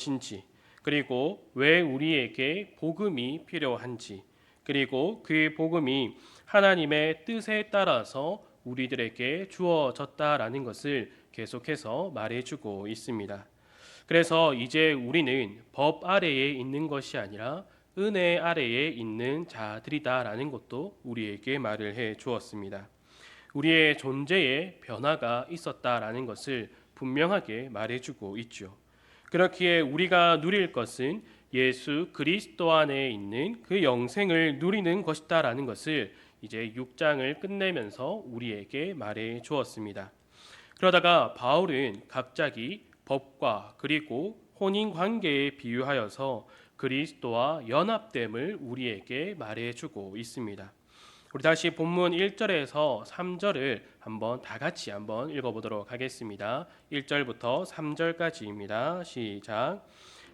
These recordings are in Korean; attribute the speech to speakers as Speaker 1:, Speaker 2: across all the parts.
Speaker 1: 무엇인지, 그리고 왜 우리에게 복음이 필요한지, 그리고 그 복음이 하나님의 뜻에 따라서 우리들에게 주어졌다라는 것을 계속해서 말해주고 있습니다. 그래서 이제 우리는 법 아래에 있는 것이 아니라 은혜 아래에 있는 자들이다라는 것도 우리에게 말을 해 주었습니다. 우리의 존재에 변화가 있었다라는 것을 분명하게 말해주고 있죠. 그렇기에 우리가 누릴 것은 예수 그리스도 안에 있는 그 영생을 누리는 것이다라는 것을 이제 6장을 끝내면서 우리에게 말해 주었습니다. 그러다가 바울은 갑자기 법과 그리고 혼인 관계에 비유하여서 그리스도와 연합됨을 우리에게 말해주고 있습니다. 우리 다시 본문 1절에서 3절을 한번 다 같이 한번 읽어보도록 하겠습니다. 1절부터 3절까지입니다. 시작.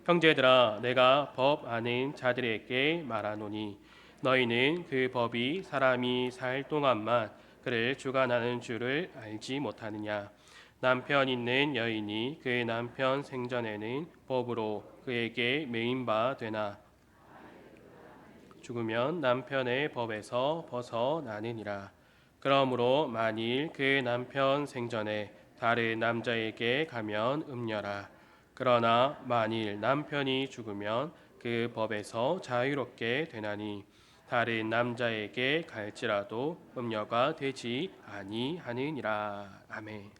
Speaker 1: 형제들아, 내가 법 아는 자들에게 말하노니 너희는 그 법이 사람이 살 동안만 그를 주관하는 줄을 알지 못하느냐. 남편 있는 여인이 그 남편 생전에는 법으로 그에게 매인 바 되나 죽으면 남편의 법에서 벗어나느니라. 그러므로 만일 그 남편 생전에 다른 남자에게 가면 음녀라. 그러나 만일 남편이 죽으면 그 법에서 자유롭게 되나니 다른 남자에게 갈지라도 음녀가 되지 아니하느니라. 아멘.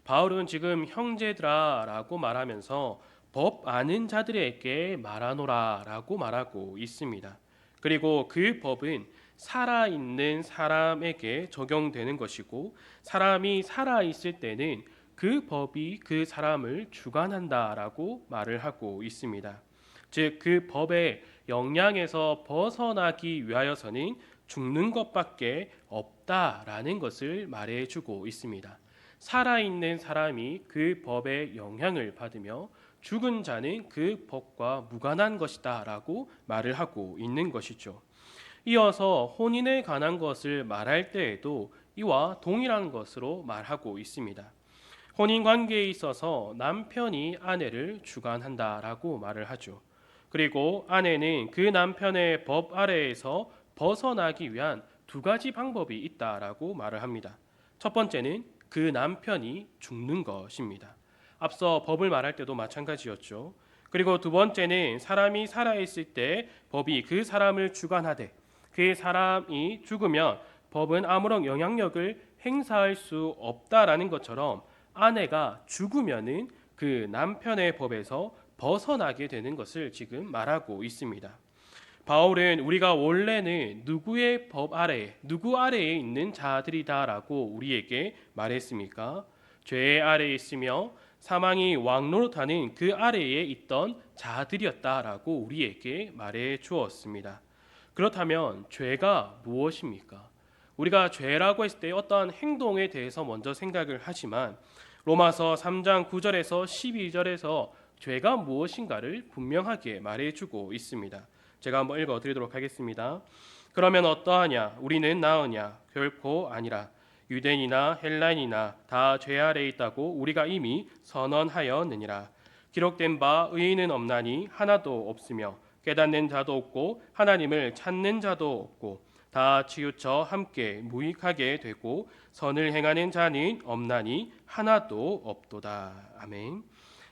Speaker 1: 바울은 지금 형제들아라고 말하면서 법 아는 자들에게 말하노라라고 말하고 있습니다. 그리고 그 법은 살아있는 사람에게 적용되는 것이고 사람이 살아있을 때는 그 법이 그 사람을 주관한다라고 말을 하고 있습니다. 즉 그 법의 영향에서 벗어나기 위하여서는 죽는 것밖에 없다라는 것을 말해주고 있습니다. 살아있는 사람이 그 법의 영향을 받으며 죽은 자는 그 법과 무관한 것이다 라고 말을 하고 있는 것이죠. 이어서 혼인에 관한 것을 말할 때에도 이와 동일한 것으로 말하고 있습니다. 혼인 관계에 있어서 남편이 아내를 주관한다라고 말을 하죠. 그리고 아내는 그 남편의 법 아래에서 벗어나기 위한 두 가지 방법이 있다라고 말을 합니다. 첫 번째는 그 남편이 죽는 것입니다. 앞서 법을 말할 때도 마찬가지였죠. 그리고 두 번째는 사람이 살아있을 때 법이 그 사람을 주관하되 그 사람이 죽으면 법은 아무런 영향력을 행사할 수 없다라는 것처럼 아내가 죽으면은 그 남편의 법에서 벗어나게 되는 것을 지금 말하고 있습니다. 바울은 우리가 원래는 누구의 법 아래, 누구 아래에 있는 자들이다라고 우리에게 말했습니까? 죄 아래에 있으며 사망이 왕노릇하는 그 아래에 있던 자들이었다라고 우리에게 말해 주었습니다. 그렇다면 죄가 무엇입니까? 우리가 죄라고 했을 때 어떠한 행동에 대해서 먼저 생각을 하지만 로마서 3장 9절에서 12절에서 죄가 무엇인가를 분명하게 말해주고 있습니다. 제가 한번 읽어드리도록 하겠습니다. 그러면 어떠하냐? 우리는 나으냐? 결코 아니라. 유대인이나 헬라인이나 다 죄 아래에 있다고 우리가 이미 선언하였느니라. 기록된 바 의인은 없나니 하나도 없으며 깨닫는 자도 없고 하나님을 찾는 자도 없고 다 치우쳐 함께 무익하게 되고 선을 행하는 자는 없나니 하나도 없도다. 아멘.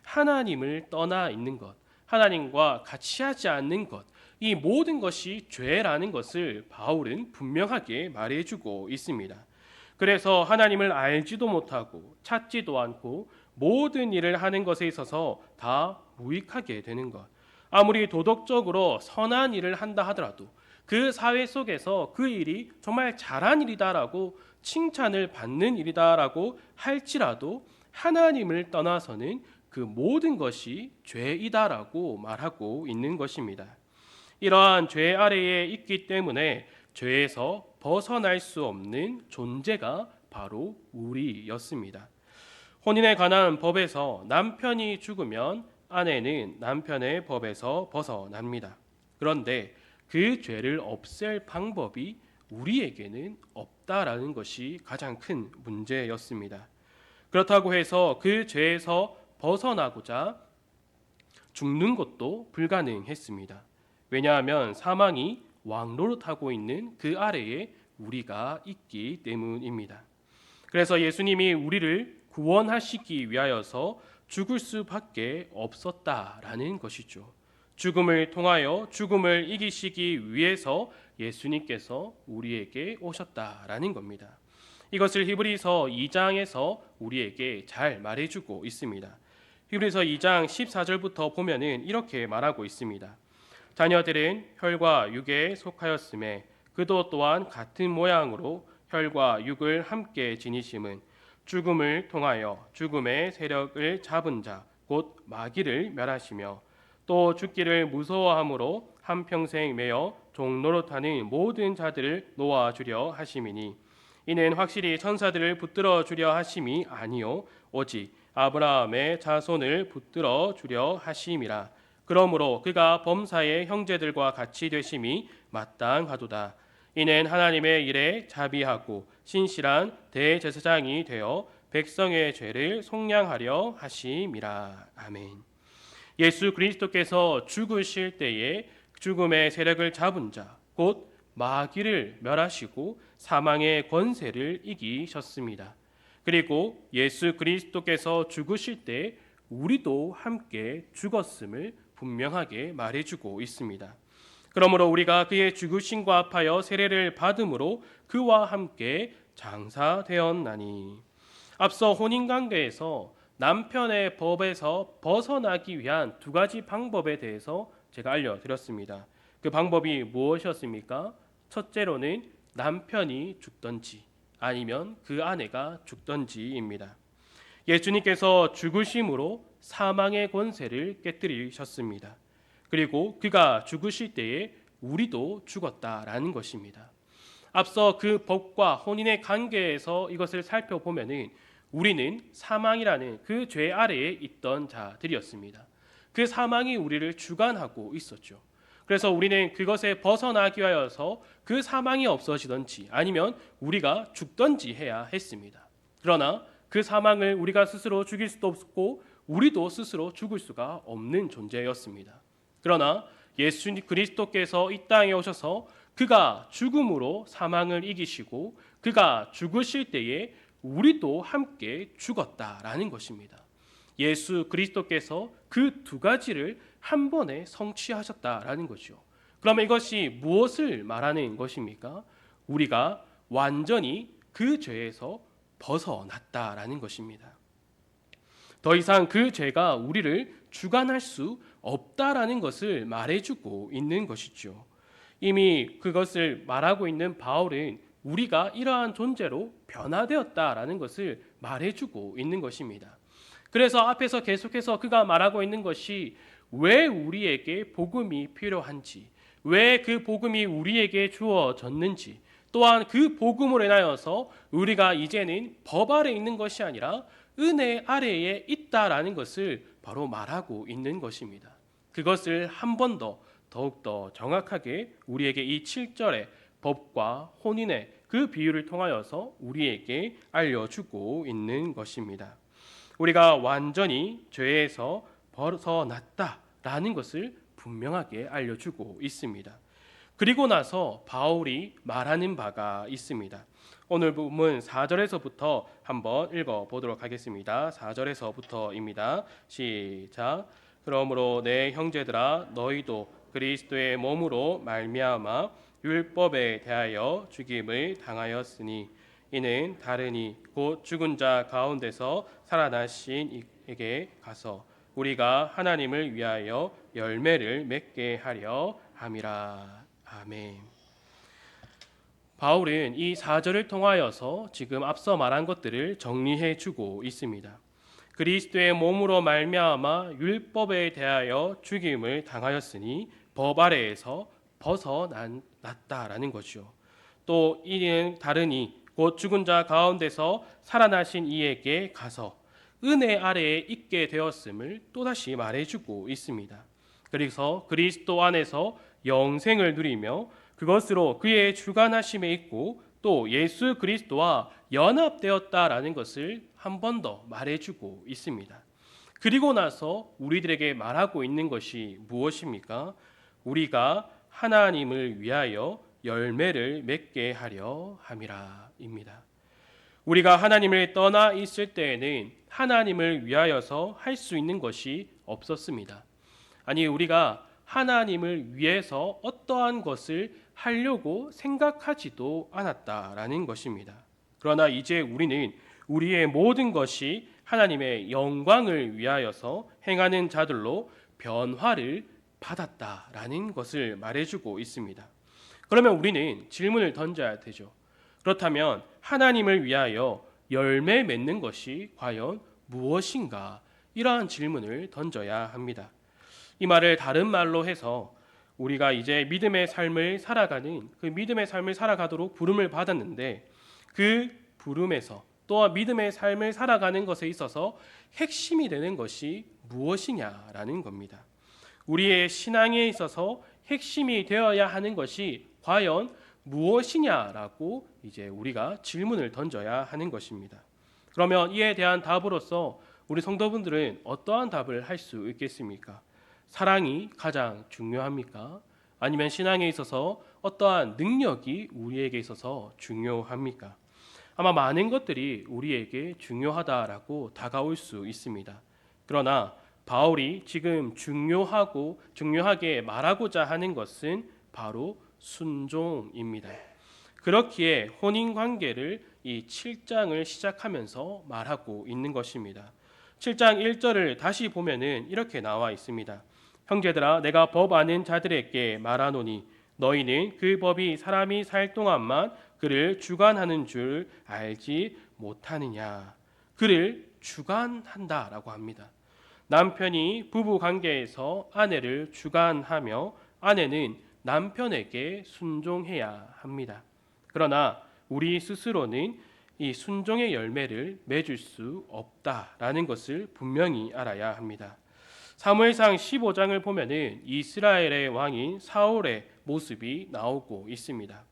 Speaker 1: 하나님을 떠나 있는 것, 하나님과 같이 하지 않는 것, 이 모든 것이 죄라는 것을 바울은 분명하게 말해주고 있습니다. 그래서 하나님을 알지도 못하고 찾지도 않고 모든 일을 하는 것에 있어서 다 무익하게 되는 것. 아무리 도덕적으로 선한 일을 한다 하더라도 그 사회 속에서 그 일이 정말 잘한 일이다라고 칭찬을 받는 일이다라고 할지라도 하나님을 떠나서는 그 모든 것이 죄이다라고 말하고 있는 것입니다. 이러한 죄 아래에 있기 때문에 죄에서 벗어날 수 없는 존재가 바로 우리였습니다. 혼인에 관한 법에서 남편이 죽으면 아내는 남편의 법에서 벗어납니다. 그런데 그 죄를 없앨 방법이 우리에게는 없다라는 것이 가장 큰 문제였습니다. 그렇다고 해서 그 죄에서 벗어나고자 죽는 것도 불가능했습니다. 왜냐하면 사망이 왕노릇하고 있는 그 아래에 우리가 있기 때문입니다. 그래서 예수님이 우리를 구원하시기 위하여서 죽을 수밖에 없었다라는 것이죠. 죽음을 통하여 죽음을 이기시기 위해서 예수님께서 우리에게 오셨다라는 겁니다. 이것을 히브리서 2장에서 우리에게 잘 말해주고 있습니다. 히브리서 2장 14절부터 보면은 이렇게 말하고 있습니다. 자녀들은 혈과 육에 속하였음에 그도 또한 같은 모양으로 혈과 육을 함께 지니심은 죽음을 통하여 죽음의 세력을 잡은 자 곧 마귀를 멸하시며 또 죽기를 무서워함으로 한평생 매여 종노릇하는 모든 자들을 놓아주려 하심이니 이는 확실히 천사들을 붙들어 주려 하심이 아니요 오직 아브라함의 자손을 붙들어 주려 하심이라. 그러므로 그가 범사의 형제들과 같이 되심이 마땅하도다. 이는 하나님의 일에 자비하고 신실한 대제사장이 되어 백성의 죄를 속량하려 하심이라. 아멘. 예수 그리스도께서 죽으실 때에 죽음의 세력을 잡은 자, 곧 마귀를 멸하시고 사망의 권세를 이기셨습니다. 그리고 예수 그리스도께서 죽으실 때 우리도 함께 죽었음을 분명하게 말해주고 있습니다. 그러므로 우리가 그의 죽으심과 합하여 세례를 받음으로 그와 함께 장사되었나니. 앞서 혼인관계에서 남편의 법에서 벗어나기 위한 두 가지 방법에 대해서 제가 알려드렸습니다. 그 방법이 무엇이었습니까? 첫째로는 남편이 죽든지 아니면 그 아내가 죽든지입니다. 예수님께서 죽으심으로 사망의 권세를 깨뜨리셨습니다. 그리고 그가 죽으실 때에 우리도 죽었다라는 것입니다. 앞서 그 법과 혼인의 관계에서 이것을 살펴보면은 우리는 사망이라는 그 죄 아래에 있던 자들이었습니다. 그 사망이 우리를 주관하고 있었죠. 그래서 우리는 그것에 벗어나기 위하여서 그 사망이 없어지든지 아니면 우리가 죽든지 해야 했습니다. 그러나 그 사망을 우리가 스스로 죽일 수도 없고 우리도 스스로 죽을 수가 없는 존재였습니다. 그러나 예수 그리스도께서 이 땅에 오셔서 그가 죽음으로 사망을 이기시고 그가 죽으실 때에 우리도 함께 죽었다라는 것입니다. 예수 그리스도께서 그 두 가지를 한 번에 성취하셨다라는 거죠. 그러면 이것이 무엇을 말하는 것입니까? 우리가 완전히 그 죄에서 벗어났다라는 것입니다. 더 이상 그 죄가 우리를 주관할 수 없다라는 것을 말해주고 있는 것이죠. 이미 그것을 말하고 있는 바울은 우리가 이러한 존재로 변화되었다라는 것을 말해주고 있는 것입니다. 그래서 앞에서 계속해서 그가 말하고 있는 것이 왜 우리에게 복음이 필요한지, 왜 그 복음이 우리에게 주어졌는지, 또한 그 복음으로 인하여서 우리가 이제는 법 아래 있는 것이 아니라 은혜 아래에 있다라는 것을 바로 말하고 있는 것입니다. 그것을 한 번 더 더욱더 정확하게 우리에게 이 7절의 법과 혼인의 그 비유를 통하여서 우리에게 알려주고 있는 것입니다. 우리가 완전히 죄에서 벗어났다라는 것을 분명하게 알려주고 있습니다. 그리고 나서 바울이 말하는 바가 있습니다. 오늘 본문 4절에서부터 한번 읽어보도록 하겠습니다. 4절에서부터입니다. 시작. 그러므로 내 형제들아 너희도 그리스도의 몸으로 말미암아 율법에 대하여 죽임을 당하였으니 이는 다르니 곧 죽은 자 가운데서 살아나신 이에게 가서 우리가 하나님을 위하여 열매를 맺게 하려 함이라. 아멘. 바울은 이 4절을 통하여서 지금 앞서 말한 것들을 정리해 주고 있습니다. 그리스도의 몸으로 말미암아 율법에 대하여 죽임을 당하였으니 법 아래에서 벗어났다라는 것이요. 또 이는 다르니 곧 죽은 자 가운데서 살아나신 이에게 가서 은혜 아래에 있게 되었음을 또다시 말해주고 있습니다. 그래서 그리스도 안에서 영생을 누리며 그것으로 그의 주관하심에 있고 또 예수 그리스도와 연합되었다라는 것을 한 번 더 말해주고 있습니다. 그리고 나서 우리들에게 말하고 있는 것이 무엇입니까? 우리가 하나님을 위하여 열매를 맺게 하려 함이라입니다. 우리가 하나님을 떠나 있을 때에는 하나님을 위하여서 할 수 있는 것이 없었습니다. 아니, 우리가 하나님을 위해서 어떠한 것을 하려고 생각하지도 않았다라는 것입니다. 그러나 이제 우리는 우리의 모든 것이 하나님의 영광을 위하여서 행하는 자들로 변화를 받았다라는 것을 말해주고 있습니다. 그러면 우리는 질문을 던져야 되죠. 그렇다면 하나님을 위하여 열매 맺는 것이 과연 무엇인가? 이러한 질문을 던져야 합니다. 이 말을 다른 말로 해서 우리가 이제 믿음의 삶을 살아가는 그 믿음의 삶을 살아가도록 부름을 받았는데 그 부름에서 또한 믿음의 삶을 살아가는 것에 있어서 핵심이 되는 것이 무엇이냐라는 겁니다. 우리의 신앙에 있어서 핵심이 되어야 하는 것이 과연 무엇이냐라고 이제 우리가 질문을 던져야 하는 것입니다. 그러면 이에 대한 답으로서 우리 성도분들은 어떠한 답을 할 수 있겠습니까? 사랑이 가장 중요합니까? 아니면 신앙에 있어서 어떠한 능력이 우리에게 있어서 중요합니까? 아마 많은 것들이 우리에게 중요하다라고 다가올 수 있습니다. 그러나 바울이 지금 중요하게 말하고자 하는 것은 바로 순종입니다. 그렇기에 혼인 관계를 이 7장을 시작하면서 말하고 있는 것입니다. 7장 1절을 다시 보면은 이렇게 나와 있습니다. 형제들아, 내가 법 아는 자들에게 말하노니 너희는 그 법이 사람이 살 동안만 그를 주관하는 줄 알지 못하느냐. 그를 주관한다라고 합니다. 남편이 부부 관계에서 아내를 주관하며 아내는 남편에게 순종해야 합니다. 그러나 우리 스스로는 이 순종의 열매를 맺을 수 없다라는 것을 분명히 알아야 합니다. 사무엘상 15장을 보면은 이스라엘의 왕인 사울의 모습이 나오고 있습니다.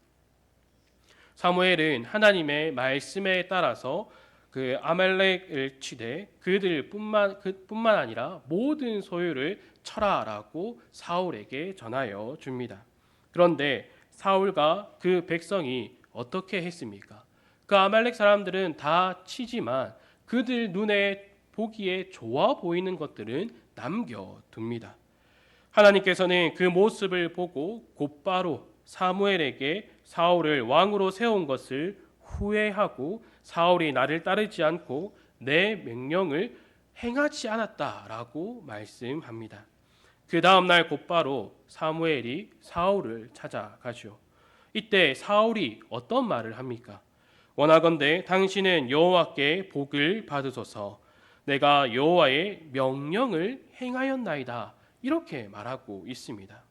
Speaker 1: 사무엘은 하나님의 말씀에 따라서 그 아말렉을 치되 그뿐만 아니라 모든 소유를 쳐라라고 사울에게 전하여 줍니다. 그런데 사울과 그 백성이 어떻게 했습니까? 그 아말렉 사람들은 다 치지만 그들 눈에 보기에 좋아 보이는 것들은 남겨둡니다. 하나님께서는 그 모습을 보고 곧바로 사무엘에게 사울을 왕으로 세운 것을 후회하고 사울이 나를 따르지 않고 내 명령을 행하지 않았다라고 말씀합니다. 그 다음 날 곧바로 사무엘이 사울을 찾아가죠. 이때 사울이 어떤 말을 합니까? 원하건대 당신은 여호와께 복을 받으소서. 내가 여호와의 명령을 행하였나이다. 이렇게 말하고 있습니다.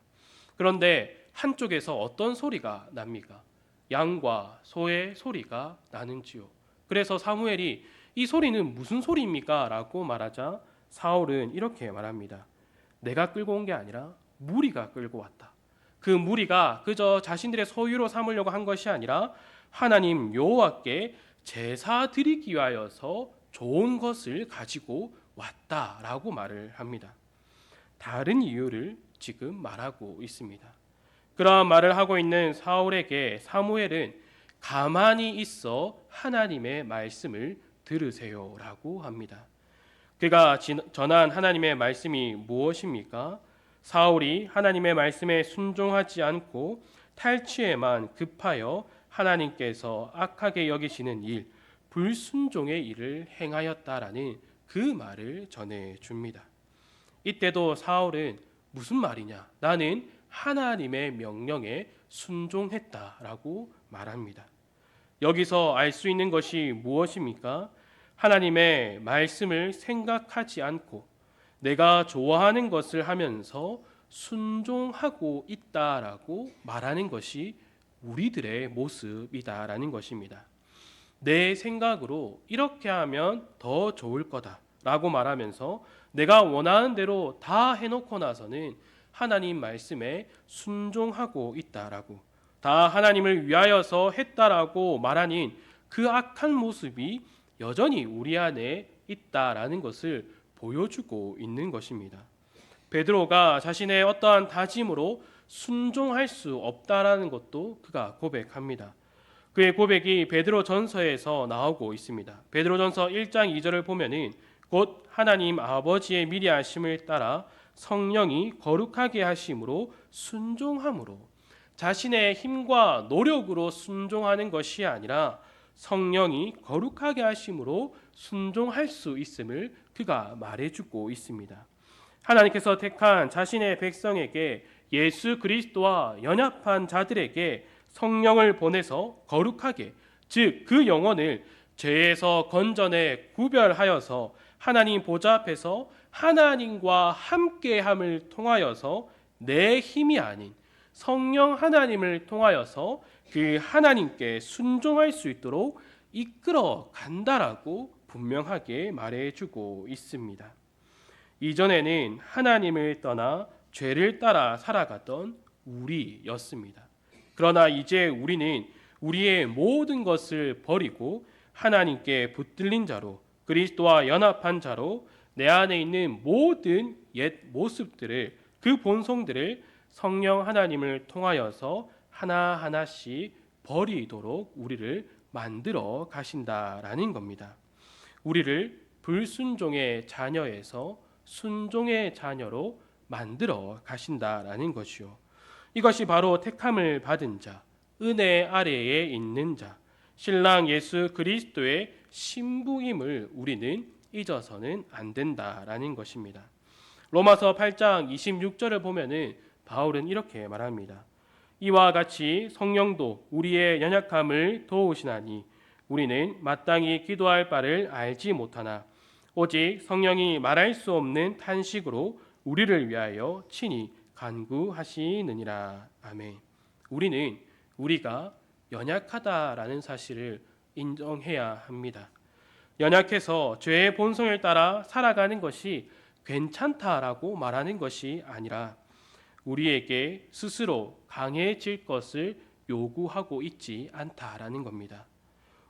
Speaker 1: 그런데 한쪽에서 어떤 소리가 납니까? 양과 소의 소리가 나는지요. 그래서 사무엘이 이 소리는 무슨 소리입니까? 라고 말하자 사울은 이렇게 말합니다. 내가 끌고 온 게 아니라 무리가 끌고 왔다. 그 무리가 그저 자신들의 소유로 삼으려고 한 것이 아니라 하나님 여호와께 제사 드리기 위하여서 좋은 것을 가지고 왔다라고 말을 합니다. 다른 이유를 지금 말하고 있습니다. 그러한 말을 하고 있는 사울에게 사무엘은 가만히 있어 하나님의 말씀을 들으세요라고 합니다. 그가 전한 하나님의 말씀이 무엇입니까? 사울이 하나님의 말씀에 순종하지 않고 탈취에만 급하여 하나님께서 악하게 여기시는 일, 불순종의 일을 행하였다라는 그 말을 전해 줍니다. 이때도 사울은 무슨 말이냐? 나는 하나님의 명령에 순종했다라고 말합니다. 여기서 알 수 있는 것이 무엇입니까? 하나님의 말씀을 생각하지 않고 내가 좋아하는 것을 하면서 순종하고 있다라고 말하는 것이 우리들의 모습이다라는 것입니다. 내 생각으로 이렇게 하면 더 좋을 거다라고 말하면서 내가 원하는 대로 다 해놓고 나서는 하나님 말씀에 순종하고 있다라고, 다 하나님을 위하여서 했다라고 말하는 그 악한 모습이 여전히 우리 안에 있다라는 것을 보여주고 있는 것입니다. 베드로가 자신의 어떠한 다짐으로 순종할 수 없다라는 것도 그가 고백합니다. 그의 고백이 베드로전서에서 나오고 있습니다. 베드로전서 1장 2절을 보면은 곧 하나님 아버지의 미리 하심을 따라 성령이 거룩하게 하심으로 순종함으로, 자신의 힘과 노력으로 순종하는 것이 아니라 성령이 거룩하게 하심으로 순종할 수 있음을 그가 말해주고 있습니다. 하나님께서 택한 자신의 백성에게, 예수 그리스도와 연합한 자들에게 성령을 보내서 거룩하게, 즉 그 영혼을 죄에서 건져내 구별하여서 하나님 보좌 앞에서 하나님과 함께함을 통하여서 내 힘이 아닌 성령 하나님을 통하여서 그 하나님께 순종할 수 있도록 이끌어 간다라고 분명하게 말해주고 있습니다. 이전에는 하나님을 떠나 죄를 따라 살아가던 우리였습니다. 그러나 이제 우리는 우리의 모든 것을 버리고 하나님께 붙들린 자로, 그리스도와 연합한 자로 내 안에 있는 모든 옛 모습들을, 그 본성들을 성령 하나님을 통하여서 하나하나씩 버리도록 우리를 만들어 가신다라는 겁니다. 우리를 불순종의 자녀에서 순종의 자녀로 만들어 가신다라는 것이요. 이것이 바로 택함을 받은 자, 은혜 아래에 있는 자, 신랑 예수 그리스도의 신부임을 우리는 잊어서는 안 된다라는 것입니다. 로마서 8장 26절을 보면은 바울은 이렇게 말합니다. 이와 같이 성령도 우리의 연약함을 도우시나니 우리는 마땅히 기도할 바를 알지 못하나 오직 성령이 말할 수 없는 탄식으로 우리를 위하여 친히 간구하시느니라. 아멘. 우리는 우리가 연약하다라는 사실을 인정해야 합니다. 연약해서 죄의 본성을 따라 살아가는 것이 괜찮다라고 말하는 것이 아니라 우리에게 스스로 강해질 것을 요구하고 있지 않다라는 겁니다.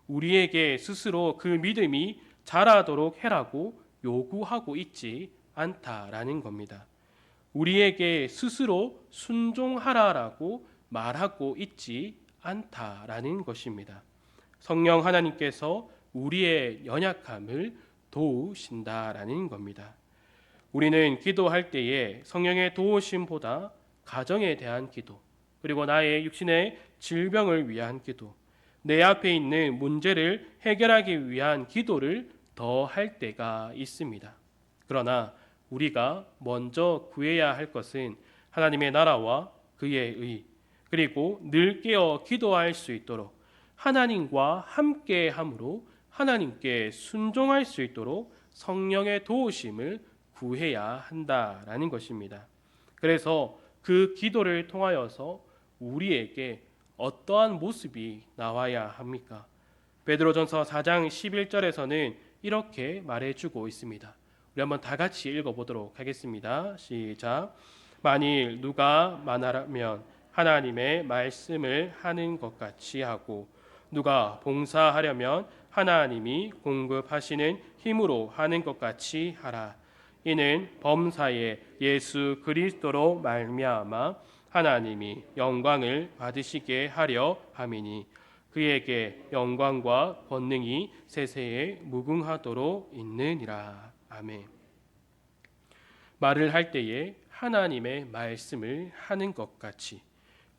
Speaker 1: 우리에게 스스로 그 믿음이 자라도록 해라고 요구하고 있지 않다라는 겁니다. 우리에게 스스로 순종하라라고 말하고 있지 않다라는 것입니다. 성령 하나님께서 우리의 연약함을 도우신다라는 겁니다. 우리는 기도할 때에 성령의 도우심보다 가정에 대한 기도, 그리고 나의 육신의 질병을 위한 기도, 내 앞에 있는 문제를 해결하기 위한 기도를 더 할 때가 있습니다. 그러나 우리가 먼저 구해야 할 것은 하나님의 나라와 그의 의, 그리고 늘 깨어 기도할 수 있도록 하나님과 함께함으로 하나님께 순종할 수 있도록 성령의 도우심을 구해야 한다라는 것입니다. 그래서 그 기도를 통하여서 우리에게 어떠한 모습이 나와야 합니까? 베드로전서 4장 11절에서는 이렇게 말해주고 있습니다. 우리 한번 다 같이 읽어보도록 하겠습니다. 시작. 만일 누가 만하라면 하나님의 말씀을 하는 것 같이 하고 누가 봉사하려면 하나님이 공급하시는 힘으로 하는 것 같이 하라. 이는 범사에 예수 그리스도로 말미암아 하나님이 영광을 받으시게 하려 함이니 그에게 영광과 권능이 세세에 무궁하도록 있느니라. 아멘. 말을 할 때에 하나님의 말씀을 하는 것 같이,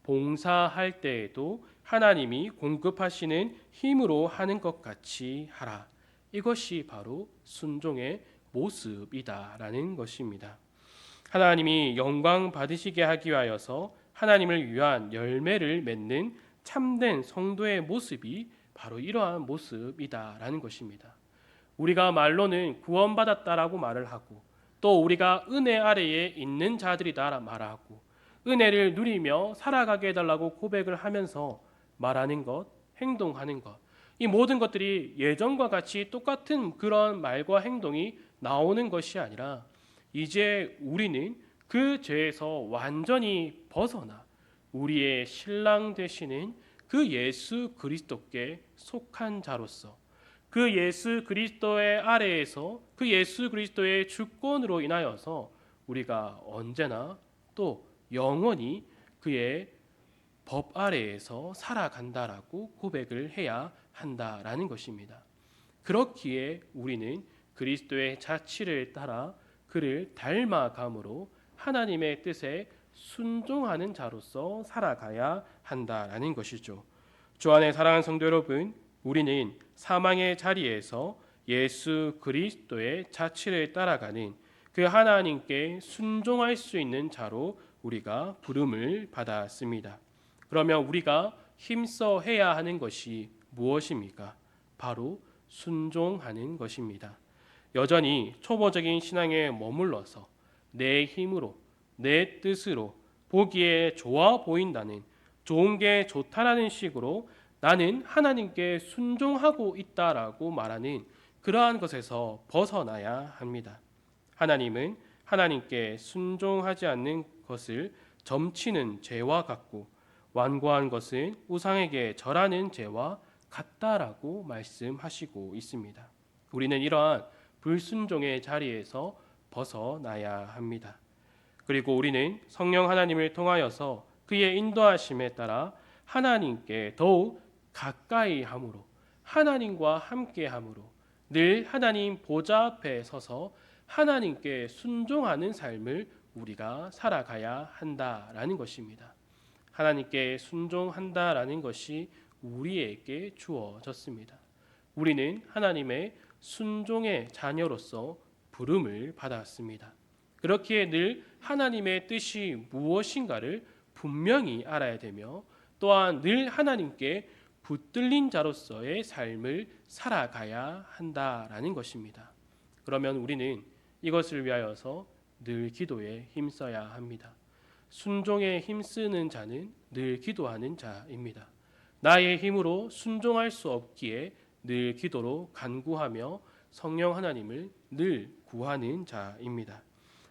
Speaker 1: 봉사할 때에도 하나님이 공급하시는 힘으로 하는 것 같이 하라. 이것이 바로 순종의 모습이다라는 것입니다. 하나님이 영광 받으시게 하기 위하여서 하나님을 위한 열매를 맺는 참된 성도의 모습이 바로 이러한 모습이다라는 것입니다. 우리가 말로는 구원받았다라고 말을 하고 또 우리가 은혜 아래에 있는 자들이다 말하고 은혜를 누리며 살아가게 해달라고 고백을 하면서 말하는 것, 행동하는 것, 이 모든 것들이 예전과 같이 똑같은 그런 말과 행동이 나오는 것이 아니라 이제 우리는 그 죄에서 완전히 벗어나 우리의 신랑 되시는 그 예수 그리스도께 속한 자로서 그 예수 그리스도의 아래에서 그 예수 그리스도의 주권으로 인하여서 우리가 언제나 또 영원히 그의 법 아래에서 살아간다라고 고백을 해야 한다라는 것입니다. 그렇기에 우리는 그리스도의 자치를 따라 그를 닮아감으로 하나님의 뜻에 순종하는 자로서 살아가야 한다라는 것이죠. 주 안에 사랑하는 성도 여러분, 우리는 사망의 자리에서 예수 그리스도의 자치를 따라가는 그 하나님께 순종할 수 있는 자로 우리가 부름을 받았습니다. 그러면 우리가 힘써 해야 하는 것이 무엇입니까? 바로 순종하는 것입니다. 여전히 초보적인 신앙에 머물러서 내 힘으로 내 뜻으로 보기에 좋아 보인다는, 좋은 게 좋다라는 식으로 나는 하나님께 순종하고 있다라고 말하는 그러한 것에서 벗어나야 합니다. 하나님은 하나님께 순종하지 않는 것을 점치는 죄와 같고 완고한 것은 우상에게 절하는 죄와 같다라고 말씀하시고 있습니다. 우리는 이러한 불순종의 자리에서 벗어나야 합니다. 그리고 우리는 성령 하나님을 통하여서 그의 인도하심에 따라 하나님께 더욱 가까이 함으로, 하나님과 함께 함으로 늘 하나님 보좌 앞에 서서 하나님께 순종하는 삶을 우리가 살아가야 한다라는 것입니다. 하나님께 순종한다라는 것이 우리에게 주어졌습니다. 우리는 하나님의 순종의 자녀로서 부름을 받았습니다. 그렇기에 늘 하나님의 뜻이 무엇인가를 분명히 알아야 되며 또한 늘 하나님께 붙들린 자로서의 삶을 살아가야 한다라는 것입니다. 그러면 우리는 이것을 위하여서 늘 기도에 힘써야 합니다. 순종에 힘쓰는 자는 늘 기도하는 자입니다. 나의 힘으로 순종할 수 없기에 늘 기도로 간구하며 성령 하나님을 늘 구하는 자입니다.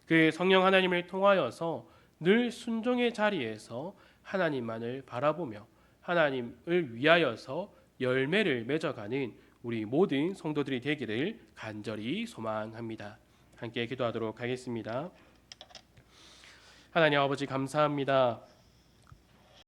Speaker 1: 그 성령 하나님을 통하여서 늘 순종의 자리에서 하나님만을 바라보며 하나님을 위하여서 열매를 맺어가는 우리 모든 성도들이 되기를 간절히 소망합니다. 함께 기도하도록 하겠습니다. 하나님 아버지 감사합니다.